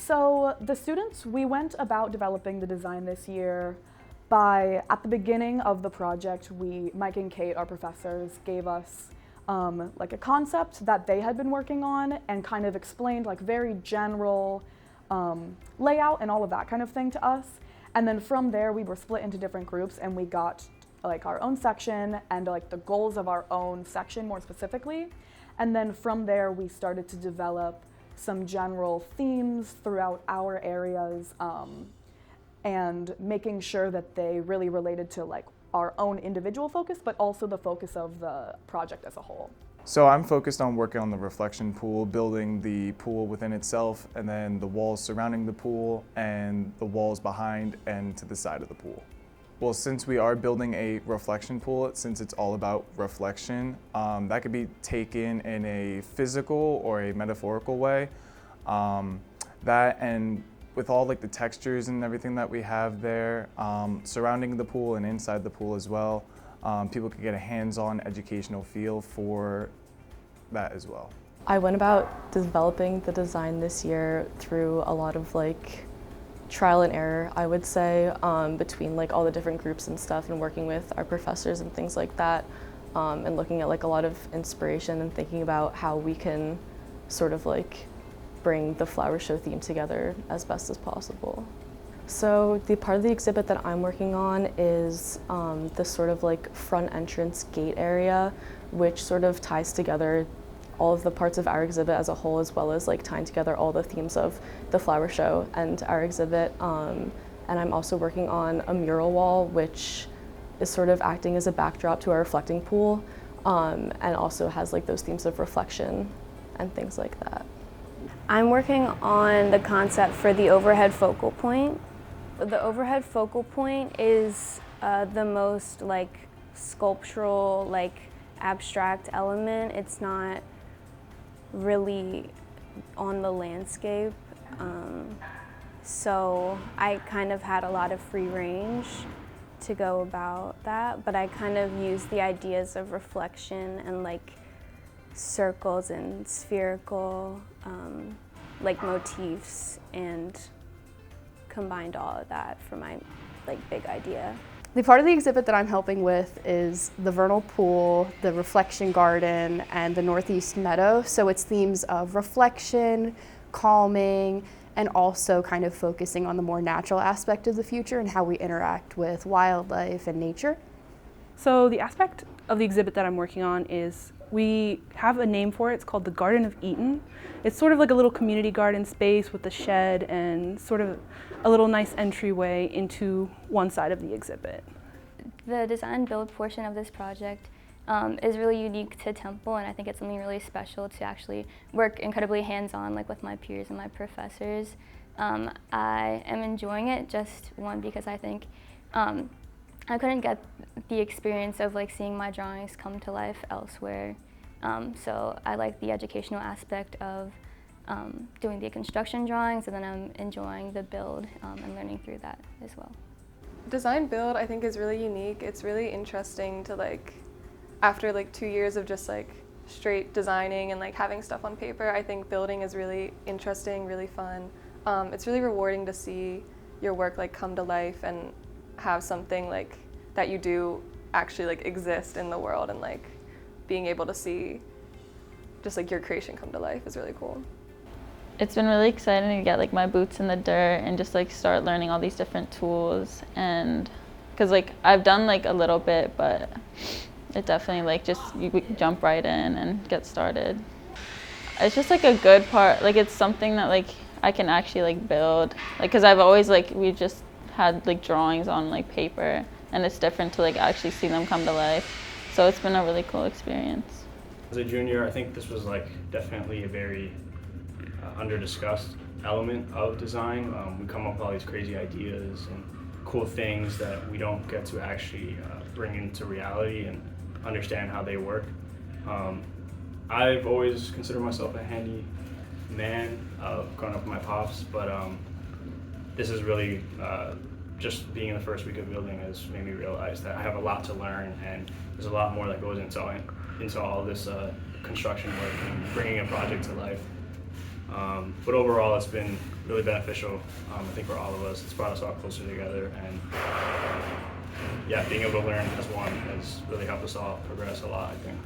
So the students, we went about developing the design this year by, at the beginning of the project, Mike and Kate, our professors, gave us like a concept that they had been working on and kind of explained like very general layout and all of that kind of thing to us. And then from there, we were split into different groups and we got like our own section and like the goals of our own section more specifically. And then from there, we started to develop some general themes throughout our areas and making sure that they really related to like our own individual focus, but also the focus of the project as a whole. So I'm focused on working on the reflection pool, building the pool within itself, and then the walls surrounding the pool and the walls behind and to the side of the pool. Well, since we are building a reflection pool, since it's all about reflection, that could be taken in a physical or a metaphorical way. That and with all like the textures and everything that we have there, surrounding the pool and inside the pool as well, people could get a hands-on educational feel for that as well. I went about developing the design this year through a lot of like trial and error, I would say, between like all the different groups and stuff and working with our professors and things like that, and looking at like a lot of inspiration and thinking about how we can sort of like bring the flower show theme together as best as possible. So the part of the exhibit that I'm working on is this sort of like front entrance gate area, which sort of ties together all of the parts of our exhibit as a whole, as well as like tying together all the themes of the flower show and our exhibit. And I'm also working on a mural wall, which is sort of acting as a backdrop to our reflecting pool, and also has like those themes of reflection and things like that. I'm working on the concept for the overhead focal point. The overhead focal point is the most like sculptural, like abstract element. It's not really on the landscape. So I kind of had a lot of free range to go about that, but I kind of used the ideas of reflection and like circles and spherical like motifs and combined all of that for my like big idea. The part of the exhibit that I'm helping with is the vernal pool, the reflection garden, and the northeast meadow. So it's themes of reflection, calming, and also kind of focusing on the more natural aspect of the future and how we interact with wildlife and nature. So the aspect of the exhibit that I'm working on is we have a name for it. It's called the Garden of Eaton. It's sort of like a little community garden space with a shed and sort of a little nice entryway into one side of the exhibit. The design and build portion of this project is really unique to Temple, and I think it's something really special to actually work incredibly hands-on, like with my peers and my professors. I am enjoying it, just one, because I think I couldn't get the experience of like seeing my drawings come to life elsewhere. So I like the educational aspect of doing the construction drawings, and then I'm enjoying the build and learning through that as well. Design build I think is really unique. It's really interesting to like, after like 2 years of just like straight designing and like having stuff on paper, I think building is really interesting, really fun. It's really rewarding to see your work like come to life and have something like that you do actually like exist in the world, and like being able to see just like your creation come to life is really cool. It's been really exciting to get like my boots in the dirt and just like start learning all these different tools, and because like I've done like a little bit, but it definitely like just you jump right in and get started. It's just like a good part, like it's something that like I can actually like build, like because I've always like we've just had like drawings on like paper, and it's different to like actually see them come to life. So it's been a really cool experience. As a junior, I think this was like definitely a very under-discussed element of design. We come up with all these crazy ideas and cool things that we don't get to actually bring into reality and understand how they work. I've always considered myself a handy man growing up with my pops, but this is really just being in the first week of building has made me realize that I have a lot to learn, and there's a lot more that goes into all this construction work and bringing a project to life. But overall, it's been really beneficial. I think for all of us, it's brought us all closer together, and yeah, being able to learn as one has really helped us all progress a lot, I think.